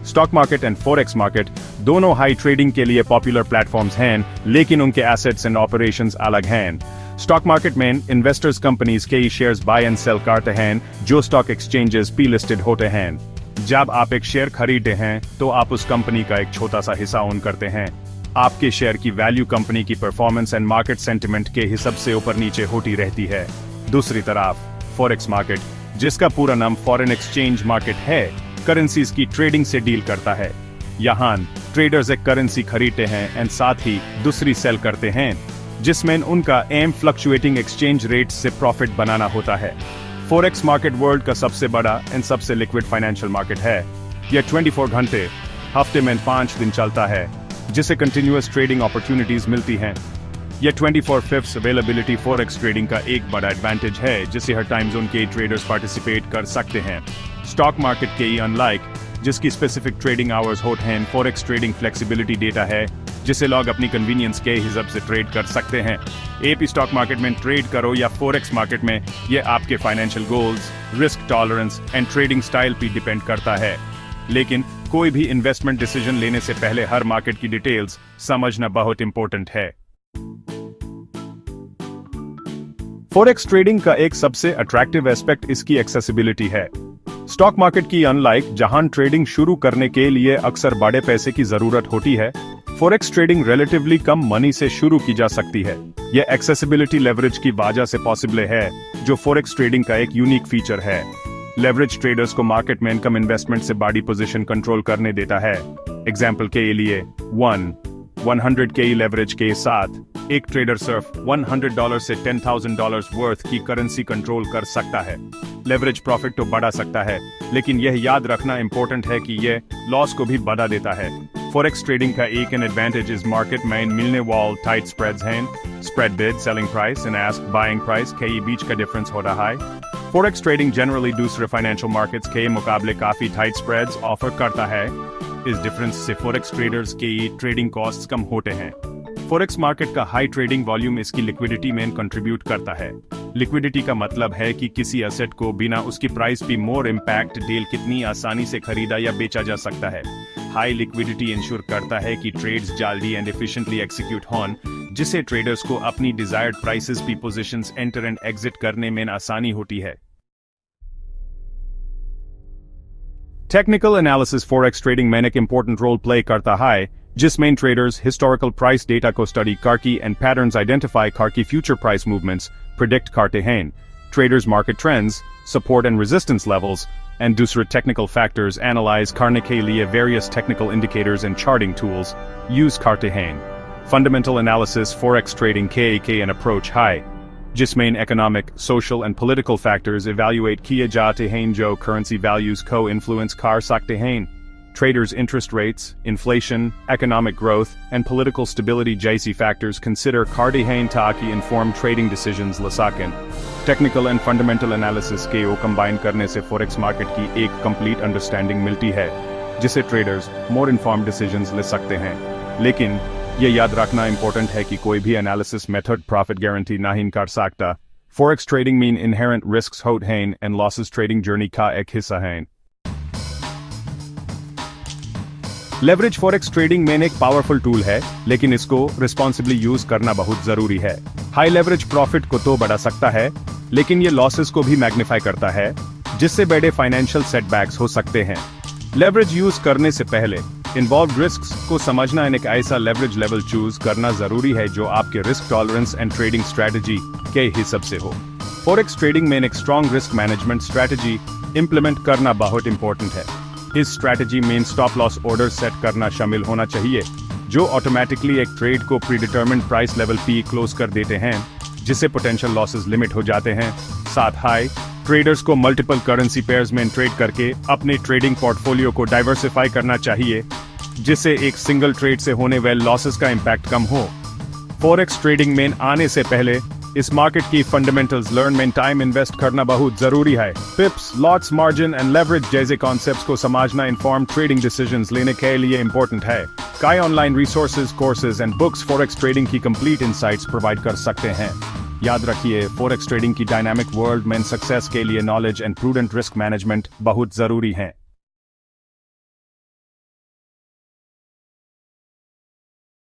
Stock market and forex market दोनों high trading के लिए पॉपुलर प्लेटफॉर्म्स हैं, लेकिन उनके एसेट्स एंड ऑपरेशंस अलग हैं। स्टॉक मार्केट में इन्वेस्टर्स कंपनीज के शेयर्स बाय एंड सेल करते हैं जो स्टॉक एक्सचेंजेस पे लिस्टेड होते हैं। जब आप एक शेयर खरीदते हैं तो आप उस कंपनी का एक छोटा सा हिस्सा ओन करते हैं। आपके शेयर की वैल्यू कंपनी की परफॉर्मेंस एंड मार्केट सेंटिमेंट के हिसाब से ऊपर नीचे होती रहती है। दूसरी तरफ फॉरेक्स मार्केट, जिसका पूरा नाम फॉरेन एक्सचेंज मार्केट है, करेंसीज की ट्रेडिंग से डील करता है। यहाँ ट्रेडर्स एक करेंसी खरीदते हैं एंड साथ ही दूसरी सेल करते हैं, जिसमें उनका एम फ्लक्चुएटिंग एक्सचेंज रेट से प्रॉफिट बनाना होता है। फॉरेक्स मार्केट वर्ल्ड का सबसे बड़ा एंड सबसे लिक्विड फाइनेंशियल मार्केट है। यह 24 घंटे हफ्ते में 5 दिन चलता है, जिसे कंटिन्यूअस ट्रेडिंग अपॉर्चुनिटीज मिलती हैं। यह 24/5 अवेलेबिलिटी फॉरेक्स ट्रेडिंग का एक बड़ा एडवांटेज है, जिसे हर टाइम जोन के ट्रेडर्स पार्टिसिपेट कर सकते हैं। स्टॉक मार्केट के अनलाइक, जिसकी स्पेसिफिक ट्रेडिंग आवर्स होते हैं, फॉरेक्स ट्रेडिंग फ्लेक्सिबिलिटी डेटा है, जिसे लोग अपनी कन्वीनियंस के हिसाब से ट्रेड कर सकते हैं। एपी स्टॉक मार्केट में ट्रेड करो या फॉरेक्स मार्केट में, यह आपके financial goals, risk tolerance and trading style पर डिपेंड करता है। लेकिन कोई भी इन्वेस्टमेंट डिसीजन लेने से पहले हर मार्केट की डिटेल्स समझना बहुत इंपॉर्टेंट है। फॉरेक्स ट्रेडिंग का एक सबसे अट्रैक्टिव एस्पेक्ट इसकी एक्सेसिबिलिटी है। स्टॉक मार्केट की अनलाइक, जहां ट्रेडिंग शुरू करने के लिए अक्सर बड़े पैसे की जरूरत होती है, फॉरेक्स ट्रेडिंग रिलेटिवली कम मनी से शुरू की जा सकती है। यह एक्सेसिबिलिटी लेवरेज की वजह से पॉसिबल है, जो फॉरेक्स ट्रेडिंग का एक यूनिक फीचर है। लेवरेज ट्रेडर्स को मार्केट में इनकम इन्वेस्टमेंट से बड़ी पोजीशन कंट्रोल करने देता है। एग्जाम्पल के लिए 100 के लेवरेज के साथ एक ट्रेडर सिर्फ $100 से $10,000 वर्थ की करेंसी कंट्रोल कर सकता है। लेवरेज प्रॉफिट तो बढ़ा सकता है, लेकिन यह याद रखना इंपॉर्टेंट है कि यह लॉस को भी बढ़ा देता है। फॉरेक्स ट्रेडिंग का एक एडवांटेज इस मार्केट में मिलने वाले टाइट स्प्रेड्स हैं। Spread bid selling price and asked buying price के बीच का डिफरेंस होता है। फॉरेक्स ट्रेडिंग जनरली दूसरे फाइनेंशियल मार्केट्स के मुकाबले काफी टाइट स्प्रेड्स ऑफर करता है। इस डिफरेंस से फॉरेक्स ट्रेडर्स के ट्रेडिंग कॉस्ट्स कम होते हैं। फॉरेक्स मार्केट का हाई ट्रेडिंग वॉल्यूम इसकी लिक्विडिटी में कंट्रीब्यूट करता है। लिक्विडिटी का मतलब है कि किसी एसेट को बिना उसकी प्राइस पे मोर इम्पैक्ट डील कितनी आसानी से खरीदा या बेचा जा सकता है। हाई लिक्विडिटी इंश्योर करता है कि ट्रेड्स जल्दी एंड एफिशिएंटली एग्जीक्यूट हों, जिससे ट्रेडर्स को अपनी डिजायर्ड प्राइसेस पे पोजीशंस एंटर एंड एग्जिट करने में आसानी होती है। टेक्निकल एनालिसिस फॉरेक्स ट्रेडिंग में एक इंपॉर्टेंट रोल प्ले करता है, जिसमें ट्रेडर्स हिस्टोरिकल प्राइस डेटा को स्टडी करके एंड पैटर्न्स आइडेंटिफाई करके फ्यूचर प्राइस मूवमेंट्स प्रिडिक्ट करते हैं। Traders market trends, support and resistance levels and दूसरे टेक्निकल फैक्टर्स एनालाइज करने के लिए various technical indicators and charting tools use करते हैं। फंडामेंटल एनालिसिस फॉरेक्स ट्रेडिंग के एन अप्रोच है, जिसमें economic, social and political factors evaluate किए जाते हैं जो करेंसी वैल्यूज को इन्फ्लुएंस कर सकते हैं। Traders' interest rates, inflation, economic growth, and political stability जैसी factors consider करते हैं ताकि informed trading decisions ले सकें। Technical and fundamental analysis के को combine करने से forex market की एक complete understanding मिलती है, जिसे traders more informed decisions ले सकते हैं। लेकिन ये याद रखना important है कि कोई भी analysis method profit guarantee नहीं कर सकता। Forex trading में inherent risks होते हैं and losses trading journey का एक हिस्सा हैं। लेवरेज फॉरेक्स ट्रेडिंग में एक पावरफुल टूल है, लेकिन इसको रिस्पॉन्सिबली यूज करना बहुत जरूरी है। हाई लेवरेज प्रॉफिट को तो बढ़ा सकता है, लेकिन ये लॉसेस को भी मैग्नीफाई करता है, जिससे बड़े फाइनेंशियल सेटबैक्स हो सकते हैं। लेवरेज यूज करने से पहले इन्वॉल्व रिस्क्स को समझना एक ऐसा लेवरेज लेवल चूज करना जरूरी है जो आपके risk tolerance and trading strategy के हिसाब से हो। फॉरेक्स ट्रेडिंग में एक strong risk management strategy implement करना बहुत इंपॉर्टेंट है। इस स्ट्रैटेजी में स्टॉप लॉस ऑर्डर सेट करना शामिल होना चाहिए, जो ऑटोमेटिकली एक ट्रेड को प्रीडिटरमिन्ड प्राइस लेवल पे क्लोज कर देते हैं, जिससे पोटेंशियल लॉसेस लिमिट हो जाते हैं। साथ ही ट्रेडर्स को मल्टीपल करेंसी पेयर्स में ट्रेड करके अपने ट्रेडिंग पोर्टफोलियो को डाइवर्सिफाई करना चाहिए, जिससे एक सिंगल ट्रेड से होने वाले लॉसेस का इम्पैक्ट कम हो। फॉरेक्स ट्रेडिंग में आने से पहले इस मार्केट की फंडामेंटल्स लर्न में टाइम इन्वेस्ट करना बहुत जरूरी है। पिप्स, लॉट्स, मार्जिन एंड लेवरेज जैसे कॉन्सेप्ट्स को समझना इन्फॉर्म ट्रेडिंग डिसीजंस लेने के लिए इंपॉर्टेंट है। कई online resources, courses and books forex trading की कंप्लीट इनसाइट्स प्रोवाइड कर सकते हैं। याद रखिए, फॉरेक्स ट्रेडिंग की डायनामिक वर्ल्ड में सक्सेस के लिए knowledge and prudent risk management बहुत जरूरी है।